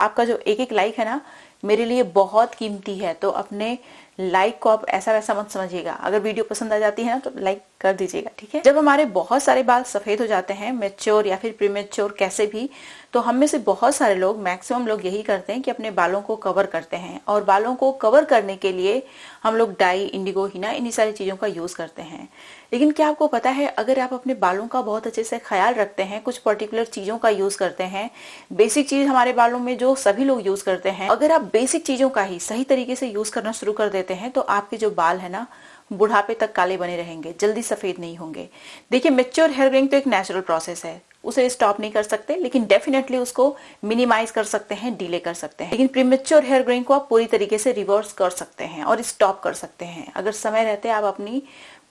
आपका जो एक एक लाइक है ना मेरे लिए बहुत कीमती है, तो अपने लाइक को आप ऐसा वैसा मत समझिएगा। अगर वीडियो पसंद आ जाती है ना तो लाइक कर दीजिएगा, ठीक है। जब हमारे बहुत सारे बाल सफेद हो जाते हैं, मैच्योर या फिर प्रीमैच्योर कैसे भी, तो हम में से बहुत सारे लोग, मैक्सिमम लोग यही करते हैं कि अपने बालों को कवर करते हैं। और बालों को कवर करने के लिए हम लोग डाई, इंडिगो, हिना, इन्हीं सारी चीजों का यूज करते हैं। लेकिन क्या आपको पता है, अगर आप अपने बालों का बहुत अच्छे से ख्याल रखते हैं, कुछ पर्टिकुलर चीजों का यूज करते हैं, बेसिक चीज हमारे बालों में जो सभी लोग यूज करते हैं, अगर आप बेसिक चीजों का ही सही तरीके से यूज करना शुरू कर देते हैं तो आपके जो बाल है ना बुढ़ापे तक काले बने रहेंगे, जल्दी सफेद नहीं होंगे। देखिए, मैच्योर हेयर ग्रोइंग तो एक नेचुरल प्रोसेस है, उसे स्टॉप नहीं कर सकते, लेकिन डेफिनेटली उसको मिनिमाइज कर सकते हैं, डिले कर सकते हैं। लेकिन प्रीमैच्योर हेयर ग्रोइंग को आप पूरी तरीके से रिवर्स कर सकते हैं और स्टॉप कर सकते हैं अगर समय रहते आप अपनी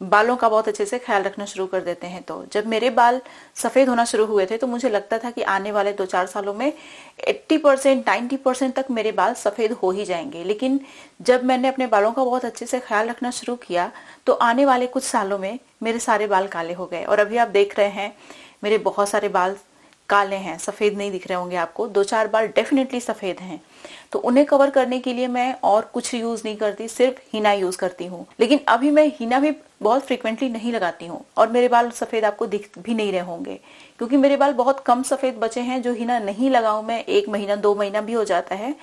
बालों का बहुत अच्छे से ख्याल रखना शुरू कर देते हैं। तो जब मेरे बाल सफेद होना शुरू हुए थे तो मुझे लगता था कि आने वाले 2-4 सालों में 80% 90% तक मेरे बाल सफेद हो ही जाएंगे। लेकिन जब मैंने अपने बालों का बहुत अच्छे से ख्याल रखना शुरू किया तो आने वाले कुछ सालों में मेरे सारे बाल काले हो गए। और अभी आप देख रहे हैं मेरे बहुत सारे बाल काले हैं, सफेद नहीं दिख रहे होंगे आपको। 2-4 बाल डेफिनेटली सफेद हैं, तो उन्हें कवर करने के लिए मैं और कुछ यूज नहीं करती, सिर्फ हिना यूज करती हूँ। लेकिन अभी मैं हिना भी बहुत फ्रिक्वेंटली नहीं लगाती हूँ और मेरे बाल सफेद आपको दिख भी नहीं रहे होंगे, क्योंकि मेरे बाल बहुत कम सफेद बचे हैं। जो हिना नहीं लगाऊं मैं, 1 महीना 2 महीना भी हो जाता है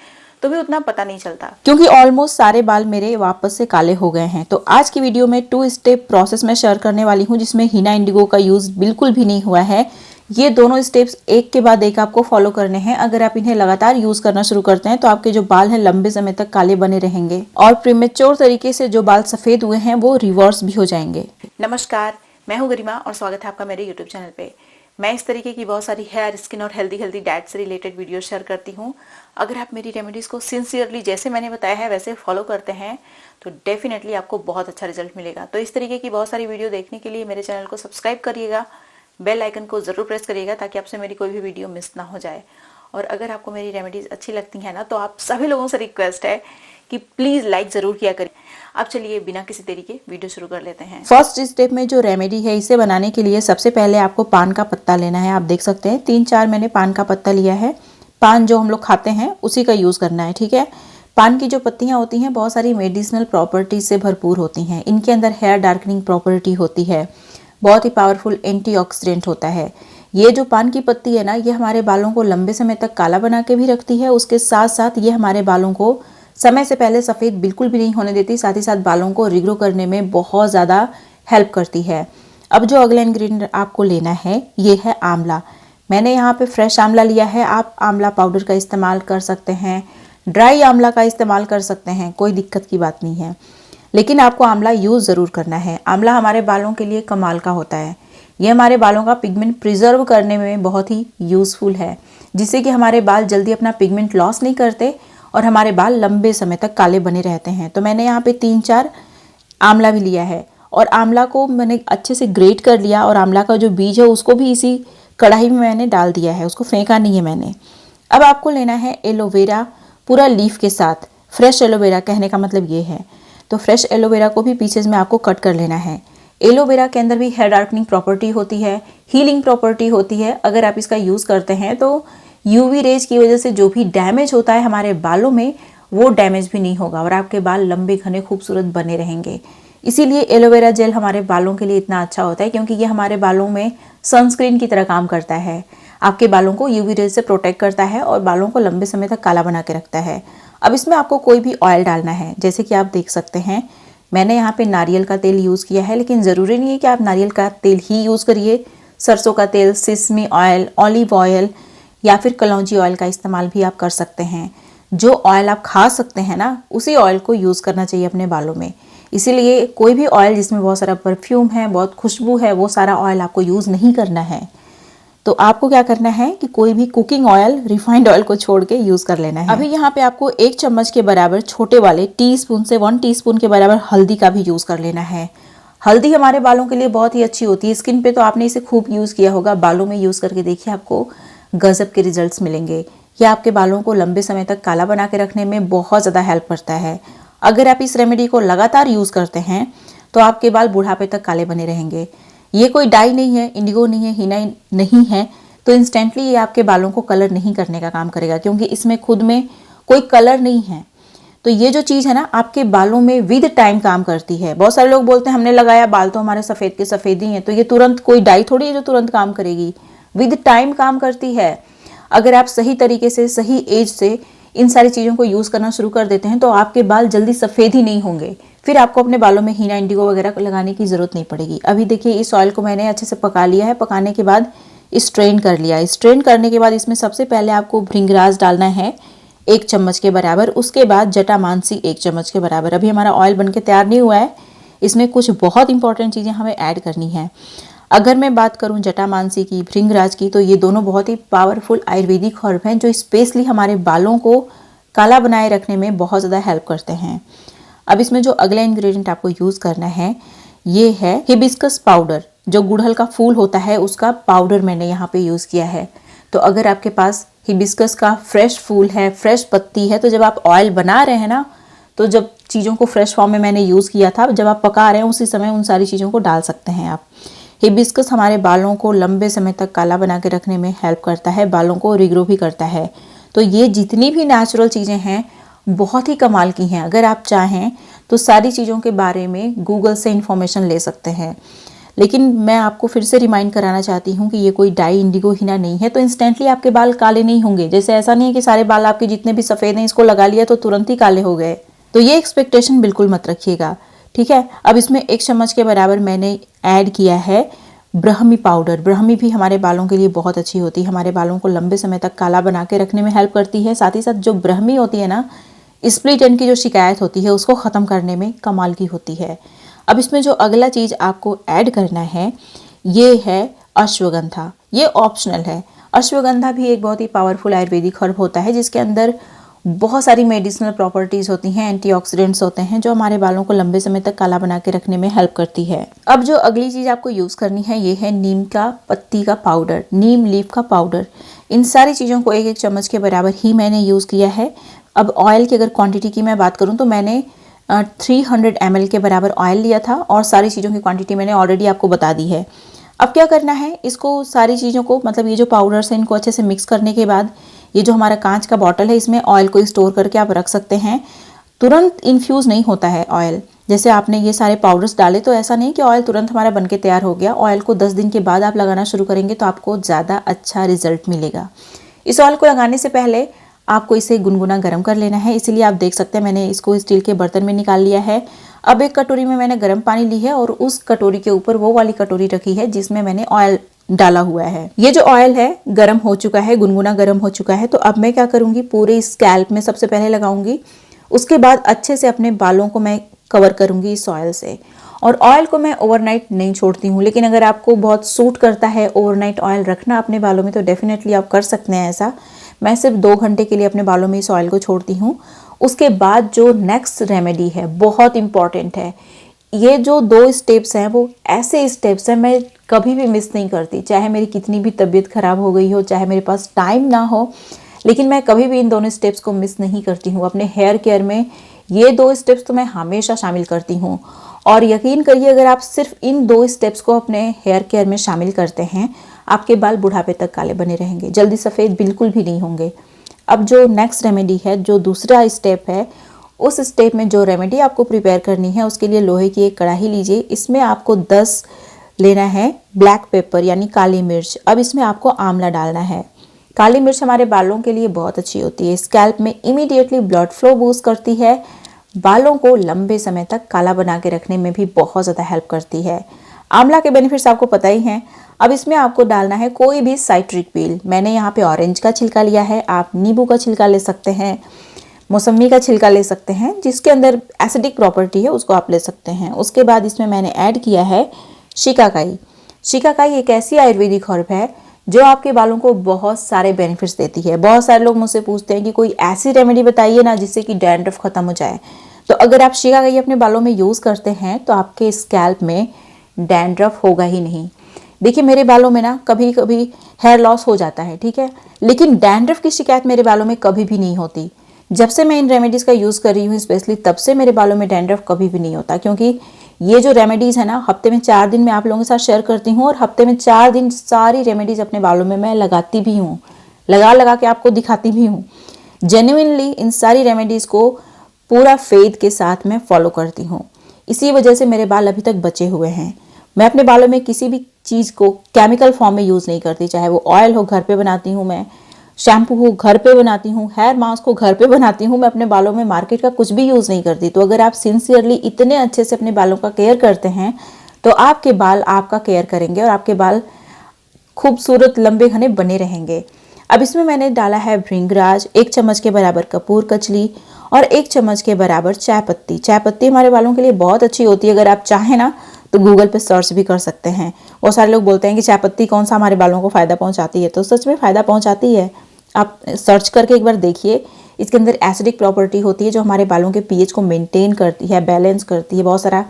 तो भी उतना पता नहीं चलता, क्योंकि ऑलमोस्ट सारे बाल मेरे वापस से काले हो गए हैं। तो आज की वीडियो में 2 स्टेप प्रोसेस में शेयर करने वाली हूँ, जिसमें हिना इंडिगो का यूज बिल्कुल भी नहीं हुआ है। ये दोनों स्टेप्स एक के बाद एक आपको फॉलो करने हैं। अगर आप इन्हें लगातार यूज करना शुरू करते हैं तो आपके जो बाल हैं लंबे समय तक काले बने रहेंगे और प्रीमेच्योर तरीके से जो बाल सफेद हुए हैं वो रिवर्स भी हो जाएंगे। नमस्कार, मैं हूँ गरिमा और स्वागत है आपका मेरे यूट्यूब चैनल पे। मैं इस तरीके की बहुत सारी हेयर, स्किन और हेल्दी डाइट से रिलेटेड वीडियो शेयर करती हूँ। अगर आप मेरी रेमेडीज को सिंसियरली जैसे मैंने बताया है वैसे फॉलो करते हैं तो डेफिनेटली आपको बहुत अच्छा रिजल्ट मिलेगा। तो इस तरीके की बहुत सारी वीडियो देखने के लिए मेरे चैनल को सब्सक्राइब करिएगा, बेल आइकन को जरूर प्रेस करिएगा ताकि आपसे मेरी कोई भी वीडियो मिस ना हो जाए। और अगर आपको मेरी रेमेडीज अच्छी लगती हैं ना तो आप सभी लोगों से रिक्वेस्ट है कि प्लीज लाइक जरूर किया करें। अब चलिए बिना किसी देरी के वीडियो शुरू कर लेते हैं। फर्स्ट स्टेप में जो रेमेडी है, इसे बनाने के लिए सबसे पहले आपको पान का पत्ता लेना है। आप देख सकते हैं 3-4 मैंने पान का पत्ता लिया है। पान जो हम लोग खाते हैं उसी का यूज करना है, ठीक है। पान की जो पत्तियां होती हैं बहुत सारी मेडिसिनल प्रॉपर्टीज से भरपूर होती हैं। इनके अंदर हेयर डार्कनिंग प्रॉपर्टी होती है, बहुत ही पावरफुल एंटीऑक्सीडेंट होता है। ये जो पान की पत्ती है ना, ये हमारे बालों को लंबे समय तक काला बना के भी रखती है। उसके साथ साथ ये हमारे बालों को समय से पहले सफ़ेद बिल्कुल भी नहीं होने देती, साथ ही साथ बालों को रिग्रो करने में बहुत ज़्यादा हेल्प करती है। अब जो अगला इंग्रेडिएंट आपको लेना है ये है आंवला। मैंने यहाँ पे फ्रेश आंवला लिया है। आप आंवला पाउडर का इस्तेमाल कर सकते हैं, ड्राई आंवला का इस्तेमाल कर सकते हैं, कोई दिक्कत की बात नहीं है। लेकिन आपको आंवला यूज़ ज़रूर करना है। आंवला हमारे बालों के लिए कमाल का होता है। ये हमारे बालों का पिगमेंट प्रिजर्व करने में बहुत ही यूज़फुल है, जिससे कि हमारे बाल जल्दी अपना पिगमेंट लॉस नहीं करते और हमारे बाल लंबे समय तक काले बने रहते हैं। तो मैंने यहाँ पे 3-4 आंवला भी लिया है और आंवला को मैंने अच्छे से ग्रेट कर लिया और आंवला का जो बीज है उसको भी इसी कढ़ाई में मैंने डाल दिया है, उसको फेंका नहीं है मैंने। अब आपको लेना है एलोवेरा पूरा लीफ के साथ। फ्रेश एलोवेरा, कहने का मतलब ये है। तो फ्रेश एलोवेरा को भी पीसेज में आपको कट कर लेना है। एलोवेरा के अंदर भी हेयर डार्कनिंग प्रॉपर्टी होती है, हीलिंग प्रॉपर्टी होती है। अगर आप इसका यूज़ करते हैं तो यूवी रेज की वजह से जो भी डैमेज होता है हमारे बालों में वो डैमेज भी नहीं होगा और आपके बाल लंबे घने खूबसूरत बने रहेंगे। इसीलिए एलोवेरा जेल हमारे बालों के लिए इतना अच्छा होता है, क्योंकि ये हमारे बालों में सनस्क्रीन की तरह काम करता है। आपके बालों को यूवी रेज से प्रोटेक्ट करता है और बालों को लंबे समय तक काला बना के रखता है। अब इसमें आपको कोई भी ऑयल डालना है, जैसे कि आप देख सकते हैं मैंने यहाँ पे नारियल का तेल यूज़ किया है। लेकिन ज़रूरी नहीं है कि आप नारियल का तेल ही यूज़ करिए। सरसों का तेल, सिसमी ऑयल, ऑलिव ऑयल या फिर कलौंजी ऑयल का इस्तेमाल भी आप कर सकते हैं। जो ऑयल आप खा सकते हैं ना, उसी ऑयल को यूज़ करना चाहिए अपने बालों में। इसीलिए कोई भी ऑयल जिसमें बहुत सारा परफ्यूम है, बहुत खुशबू है, वो सारा ऑयल आपको यूज़ नहीं करना है। तो आपको क्या करना है कि कोई भी कुकिंग ऑयल, रिफाइंड ऑयल को छोड़ के यूज़ कर लेना है। अभी यहाँ पे आपको 1 चम्मच के बराबर छोटे वाले टीस्पून से 1 टीस्पून के बराबर हल्दी का भी यूज़ कर लेना है। हल्दी हमारे बालों के लिए बहुत ही अच्छी होती है। स्किन पे तो आपने इसे खूब यूज़ किया होगा, बालों में यूज़ करके देखिए, आपको गजब के रिजल्ट्स मिलेंगे। यह आपके बालों को लंबे समय तक काला बना के रखने में बहुत ज़्यादा हेल्प करता है। अगर आप इस रेमेडी को लगातार यूज़ करते हैं तो आपके बाल बुढ़ापे तक काले बने रहेंगे। ये कोई डाई नहीं है, इंडिगो नहीं है, हिना नहीं है, तो इंस्टेंटली ये आपके बालों को कलर नहीं करने का काम करेगा, क्योंकि इसमें खुद में कोई कलर नहीं है। तो ये जो चीज़ है ना, आपके बालों में विद टाइम काम करती है। बहुत सारे लोग बोलते हैं हमने लगाया, बाल तो हमारे सफ़ेद के सफ़ेद ही हैं, तो ये तुरंत कोई डाई थोड़ी है जो तुरंत काम करेगी, विद टाइम काम करती है। अगर आप सही तरीके से, सही एज से इन सारी चीज़ों को यूज़ करना शुरू कर देते हैं तो आपके बाल जल्दी सफ़ेद ही नहीं होंगे। फिर आपको अपने बालों में हीना इंडिगो वगैरह लगाने की ज़रूरत नहीं पड़ेगी। अभी देखिए इस ऑयल को मैंने अच्छे से पका लिया है। पकाने के बाद स्ट्रेन कर लिया। स्ट्रेन करने के बाद इसमें सबसे पहले आपको भृंगराज डालना है 1 चम्मच के बराबर, उसके बाद जटामांसी 1 चम्मच के बराबर। अभी हमारा ऑयल बनके तैयार नहीं हुआ है, इसमें कुछ बहुत इंपॉर्टेंट चीज़ें हमें ऐड करनी है। अगर मैं बात करूं जटामांसी की, भृंगराज की, तो ये दोनों बहुत ही पावरफुल आयुर्वेदिक हर्ब हैं जो स्पेशली हमारे बालों को काला बनाए रखने में बहुत ज़्यादा हेल्प करते हैं। अब इसमें जो अगला इंग्रेडिएंट आपको यूज़ करना है ये है हिबिस्कस पाउडर। जो गुड़हल का फूल होता है उसका पाउडर मैंने यहाँ पे यूज़ किया है। तो अगर आपके पास हिबिस्कस का फ्रेश फूल है, फ्रेश पत्ती है, तो जब आप ऑयल बना रहे हैं ना, तो जब चीज़ों को फ्रेश फॉर्म में मैंने यूज़ किया था, जब आप पका रहे हैं उसी समय उन सारी चीज़ों को डाल सकते हैं आप। हिबिस्कस हमारे बालों को लंबे समय तक काला बना के रखने में हेल्प करता है, बालों को रिग्रो भी करता है। तो ये जितनी भी नेचुरल चीज़ें हैं बहुत ही कमाल की हैं। अगर आप चाहें तो सारी चीज़ों के बारे में गूगल से इंफॉर्मेशन ले सकते हैं। लेकिन मैं आपको फिर से रिमाइंड कराना चाहती हूँ कि ये कोई डाई इंडिगो हीना नहीं है, तो इंस्टेंटली आपके बाल काले नहीं होंगे। जैसे ऐसा नहीं है कि सारे बाल आपके जितने भी सफ़ेद हैं इसको लगा लिया तो तुरंत ही काले हो गए। तो ये एक्सपेक्टेशन बिल्कुल मत रखिएगा, ठीक है। अब इसमें 1 चम्मच के बराबर मैंने ऐड किया है ब्राह्मी पाउडर। ब्राह्मी भी हमारे बालों के लिए बहुत अच्छी होती है, हमारे बालों को लंबे समय तक काला बना के रखने में हेल्प करती है। साथ ही साथ जो ब्राह्मी होती है ना, स्प्लिट एंड की जो शिकायत होती है उसको ख़त्म करने में कमाल की होती है। अब इसमें जो अगला चीज़ आपको ऐड करना है ये है अश्वगंधा। ये ऑप्शनल है। अश्वगंधा भी एक बहुत ही पावरफुल आयुर्वेदिक हर्ब होता है जिसके अंदर बहुत सारी मेडिसिनल प्रॉपर्टीज़ होती हैं, एंटीऑक्सीडेंट्स होते हैं जो हमारे बालों को लंबे समय तक काला बना के रखने में हेल्प करती है। अब जो अगली चीज़ आपको यूज़ करनी है ये है नीम का पत्ती का पाउडर, नीम लीफ का पाउडर। इन सारी चीज़ों को 1-1 चम्मच के बराबर ही मैंने यूज़ किया है। अब ऑयल की अगर क्वांटिटी की मैं बात करूँ तो मैंने 300 ml के बराबर ऑयल लिया था और सारी चीज़ों की क्वांटिटी मैंने ऑलरेडी आपको बता दी है। अब क्या करना है, इसको सारी चीज़ों को, मतलब ये जो पाउडर्स हैं इनको अच्छे से मिक्स करने के बाद ये जो हमारा कांच का बॉटल है इसमें ऑयल को स्टोर करके आप रख सकते हैं। तुरंत इन्फ्यूज़ नहीं होता है ऑयल। जैसे आपने ये सारे पाउडर्स डाले तो ऐसा नहीं कि ऑयल तुरंत हमारा बनके तैयार हो गया। ऑयल को 10 दिन के बाद आप लगाना शुरू करेंगे तो आपको ज़्यादा अच्छा रिजल्ट मिलेगा। इस ऑयल को लगाने से पहले आपको इसे गुनगुना गर्म कर लेना है, इसीलिए आप देख सकते हैं मैंने इसको स्टील के बर्तन में निकाल लिया है। अब एक कटोरी में मैंने गर्म पानी ली है और उस कटोरी के ऊपर वो वाली कटोरी रखी है जिसमें मैंने ऑयल डाला हुआ है। ये जो ऑयल है गर्म हो चुका है, गुनगुना गर्म हो चुका है। तो अब मैं क्या करूंगी, पूरे स्कैल्प में सबसे पहले लगाऊंगी, उसके बाद अच्छे से अपने बालों को मैं कवर करूंगी इस ऑयल से। और ऑयल को मैं ओवरनाइट नहीं छोड़ती हूँ, लेकिन अगर आपको बहुत सूट करता है ओवरनाइट ऑयल रखना अपने बालों में तो डेफिनेटली आप कर सकते हैं ऐसा। मैं सिर्फ 2 घंटे के लिए अपने बालों में इस ऑयल को छोड़ती हूँ। उसके बाद जो नेक्स्ट रेमेडी है बहुत इंपॉर्टेंट है। ये जो 2 स्टेप्स हैं वो ऐसे स्टेप्स हैं मैं कभी भी मिस नहीं करती, चाहे मेरी कितनी भी तबीयत खराब हो गई हो, चाहे मेरे पास टाइम ना हो, लेकिन मैं कभी भी इन दोनों स्टेप्स को मिस नहीं करती हूँ। अपने हेयर केयर में ये 2 स्टेप्स तो मैं हमेशा शामिल करती हूँ। और यकीन करिए अगर आप सिर्फ इन 2 स्टेप्स को अपने हेयर केयर में शामिल करते हैं, आपके बाल बुढ़ापे तक काले बने रहेंगे, जल्दी सफ़ेद बिल्कुल भी नहीं होंगे। अब जो नेक्स्ट रेमेडी है, जो दूसरा स्टेप है, उस स्टेप में जो रेमेडी आपको प्रिपेयर करनी है उसके लिए लोहे की एक कढ़ाई लीजिए। इसमें आपको 10 लेना है ब्लैक पेपर यानी काली मिर्च। अब इसमें आपको आंवला डालना है। काली मिर्च हमारे बालों के लिए बहुत अच्छी होती है, स्कैल्प में इमीडिएटली ब्लड फ्लो बूस्ट करती है, बालों को लंबे समय तक काला बना के रखने में भी बहुत ज़्यादा हेल्प करती है। आंवला के बेनिफिट्स आपको पता ही हैं। अब इसमें आपको डालना है कोई भी साइट्रिक पील। मैंने यहाँ पे ऑरेंज का छिलका लिया है, आप नींबू का छिलका ले सकते हैं, मौसमी का छिलका ले सकते हैं, जिसके अंदर एसिडिक प्रॉपर्टी है उसको आप ले सकते हैं। उसके बाद इसमें मैंने ऐड किया है शिकाकाई। शिकाकाई एक ऐसी आयुर्वेदिक हर्ब है जो आपके बालों को बहुत सारे बेनिफिट्स देती है। बहुत सारे लोग मुझसे पूछते हैं कि कोई ऐसी रेमेडी बताइए ना जिससे कि डैंड्रफ खत्म हो जाए। तो अगर आप शिकाकाई अपने बालों में यूज़ करते हैं तो आपके स्कैल्प में डैंड्रफ होगा ही नहीं। देखिए मेरे बालों में ना कभी कभी हेयर लॉस हो जाता है, ठीक है, लेकिन डैंड्रफ की शिकायत मेरे बालों में कभी भी नहीं होती। जब से मैं इन रेमेडीज़ का यूज़ कर रही हूँ स्पेशली तब से मेरे बालों में डैंड्रफ कभी भी नहीं होता, क्योंकि ये जो रेमेडीज़ है ना, हफ्ते में 4 दिन मैं आप लोगों के साथ शेयर करती हूँ और हफ्ते में 4 दिन सारी रेमेडीज़ अपने बालों में मैं लगाती भी हूँ, लगा के आपको दिखाती भी हूँ। जेन्युइनली इन सारी रेमेडीज़ को पूरा फेथ के साथ मैं फॉलो करती हूँ। इसी वजह से मेरे बाल अभी तक बचे हुए हैं। मैं अपने बालों में किसी भी चीज़ को केमिकल फॉर्म में यूज़ नहीं करती, चाहे वो ऑयल हो घर पे बनाती हूँ मैं, शैम्पू हो घर पे बनाती हूँ, हेयर मास्क को घर पे बनाती हूँ। मैं अपने बालों में मार्केट का कुछ भी यूज़ नहीं करती। तो अगर आप सिंसियरली इतने अच्छे से अपने बालों का केयर करते हैं तो आपके बाल आपका केयर करेंगे और आपके बाल खूबसूरत लंबे घने बने रहेंगे। अब इसमें मैंने डाला है भृंगराज, 1 चम्मच के बराबर कपूर कचली और 1 चम्मच के बराबर चाय पत्ती। चाय पत्ती हमारे बालों के लिए बहुत अच्छी होती है। अगर आप चाहें ना तो गूगल पे सर्च भी कर सकते हैं। बहुत सारे लोग बोलते हैं कि चाय पत्ती कौन सा हमारे बालों को फ़ायदा पहुंचाती है, तो सच में फ़ायदा पहुंचाती है। आप सर्च करके एक बार देखिए। इसके अंदर एसिडिक प्रॉपर्टी होती है जो हमारे बालों के पीएच को मेंटेन करती है, बैलेंस करती है। बहुत सारा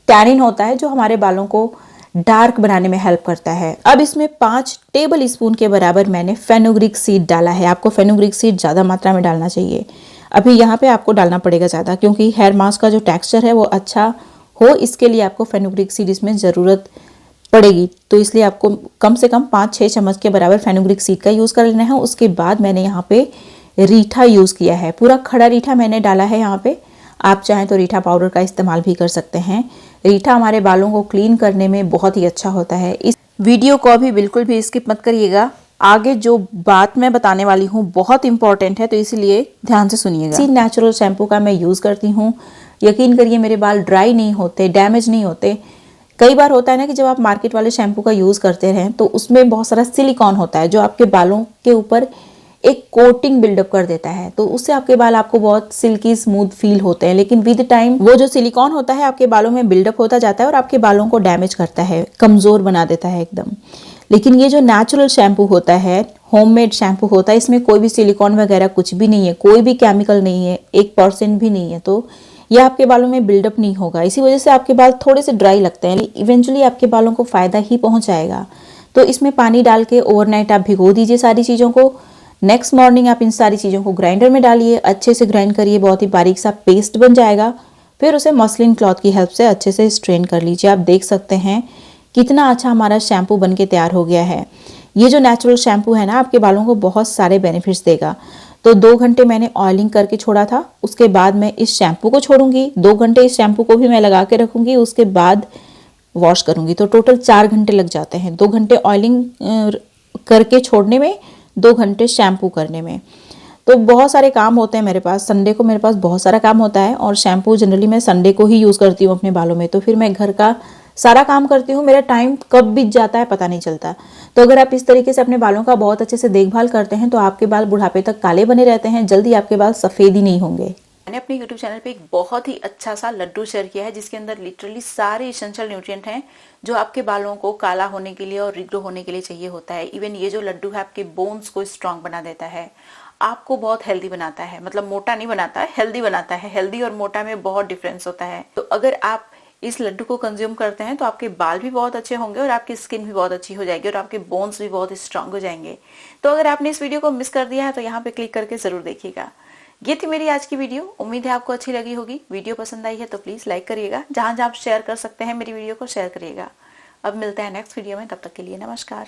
टैनिन होता है जो हमारे बालों को डार्क बनाने में हेल्प करता है। अब इसमें 5 टेबल स्पून के बराबर मैंने फेनुग्रीक सीड डाला है। आपको फेनुग्रीक सीड ज़्यादा मात्रा में डालना चाहिए। अभी यहाँ पे आपको डालना पड़ेगा ज़्यादा, क्योंकि हेयर मास्क का जो टेक्सचर है वो अच्छा हो, इसके लिए आपको फेनुग्रीक सीड इसमें ज़रूरत पड़ेगी। तो इसलिए आपको कम से कम 5-6 चम्मच के बराबर फेनुग्रीक सीड का यूज़ कर लेना है। उसके बाद मैंने यहाँ पे रीठा यूज़ किया है, पूरा खड़ा रीठा मैंने डाला है यहाँ पे। आप चाहें तो रीठा पाउडर का इस्तेमाल भी कर सकते हैं। रीठा हमारे बालों को क्लीन करने में बहुत ही अच्छा होता है। इस वीडियो को अभी बिल्कुल भी स्किप मत करिएगा। आगे जो बात मैं बताने वाली हूँ बहुत इंपॉर्टेंट है, तो इसीलिए ध्यान से सुनिएगा। इसी नेचुरल शैम्पू का मैं यूज़ करती हूँ। यकीन करिए मेरे बाल ड्राई नहीं होते, डैमेज नहीं होते। कई बार होता है ना कि जब आप मार्केट वाले शैम्पू का यूज़ करते रहें तो उसमें बहुत सारा सिलिकॉन होता है जो आपके बालों के ऊपर एक कोटिंग बिल्डअप कर देता है, तो उससे आपके बाल आपको बहुत सिल्की स्मूथ फील होते हैं। लेकिन विद टाइम वो जो सिलिकॉन होता है आपके बालों में बिल्डअप होता जाता है और आपके बालों को डैमेज करता है, कमज़ोर बना देता है एकदम। लेकिन ये जो नेचुरल शैम्पू होता है, होममेड शैम्पू होता है, इसमें कोई भी सिलिकॉन वगैरह कुछ भी नहीं है, कोई भी केमिकल नहीं है, 1% भी नहीं है। तो यह आपके बालों में बिल्डअप नहीं होगा। इसी वजह से आपके बाल थोड़े से ड्राई लगते हैं, इवेंचुअली आपके बालों को फ़ायदा ही पहुंचाएगा। तो इसमें पानी डाल के ओवरनाइट आप भिगो दीजिए सारी चीज़ों को। नेक्स्ट मॉर्निंग आप इन सारी चीज़ों को ग्राइंडर में डालिए, अच्छे से ग्राइंड करिए, बहुत ही बारीक सा पेस्ट बन जाएगा। फिर उसे मसलिन क्लॉथ की हेल्प से अच्छे से स्ट्रेन कर लीजिए। आप देख सकते हैं कितना अच्छा हमारा शैम्पू बन के तैयार हो गया है। ये जो नेचुरल शैम्पू है ना, आपके बालों को बहुत सारे बेनिफिट्स देगा। तो 2 घंटे मैंने ऑयलिंग करके छोड़ा था, उसके बाद मैं इस शैम्पू को छोड़ूंगी। 2 घंटे इस शैम्पू को भी मैं लगा के रखूंगी, उसके बाद वॉश करूंगी। तो टोटल 4 घंटे लग जाते हैं। 2 घंटे ऑयलिंग करके छोड़ने में, 2 घंटे शैम्पू करने में। तो बहुत सारे काम होते हैं मेरे पास। संडे को मेरे पास बहुत सारा काम होता है और शैम्पू जनरली मैं संडे को ही यूज़ करती हूँ अपने बालों में। तो फिर मैं घर का सारा काम करती हूँ, मेरा टाइम कब बीत जाता है पता नहीं चलता। तो अगर आप इस तरीके से अपने बालों का बहुत अच्छे से देखभाल करते हैं तो आपके बाल बुढ़ापे तक काले बने रहते हैं, जल्दी आपके बाल सफ़ेद ही नहीं होंगे। मैंने अपने YouTube चैनल पे एक बहुत ही अच्छा सा लड्डू शेयर किया है जिसके अंदर लिटरली सारे एसेंशियल न्यूट्रिएंट हैं जो आपके बालों को काला होने के लिए और रिग्रो होने के लिए चाहिए होता है। इवन ये जो लड्डू है आपके बोन्स को स्ट्रांग बना देता है, आपको बहुत हेल्दी बनाता है। मतलब मोटा नहीं बनाता है, हेल्दी बनाता है। हेल्दी और मोटा में बहुत डिफरेंस होता है। तो अगर आप इस लड्डू को कंज्यूम करते हैं तो आपके बाल भी बहुत अच्छे होंगे और आपकी स्किन भी बहुत अच्छी हो जाएगी और आपके बोन्स भी बहुत स्ट्रांग हो जाएंगे। तो अगर आपने इस वीडियो को मिस कर दिया है तो यहाँ पे क्लिक करके जरूर देखिएगा। ये थी मेरी आज की वीडियो। उम्मीद है आपको अच्छी लगी होगी। वीडियो पसंद आई है तो प्लीज लाइक करिएगा। जहां जहां आप शेयर कर सकते हैं मेरी वीडियो को शेयर करिएगा। अब मिलते हैं नेक्स्ट वीडियो में, तब तक के लिए नमस्कार।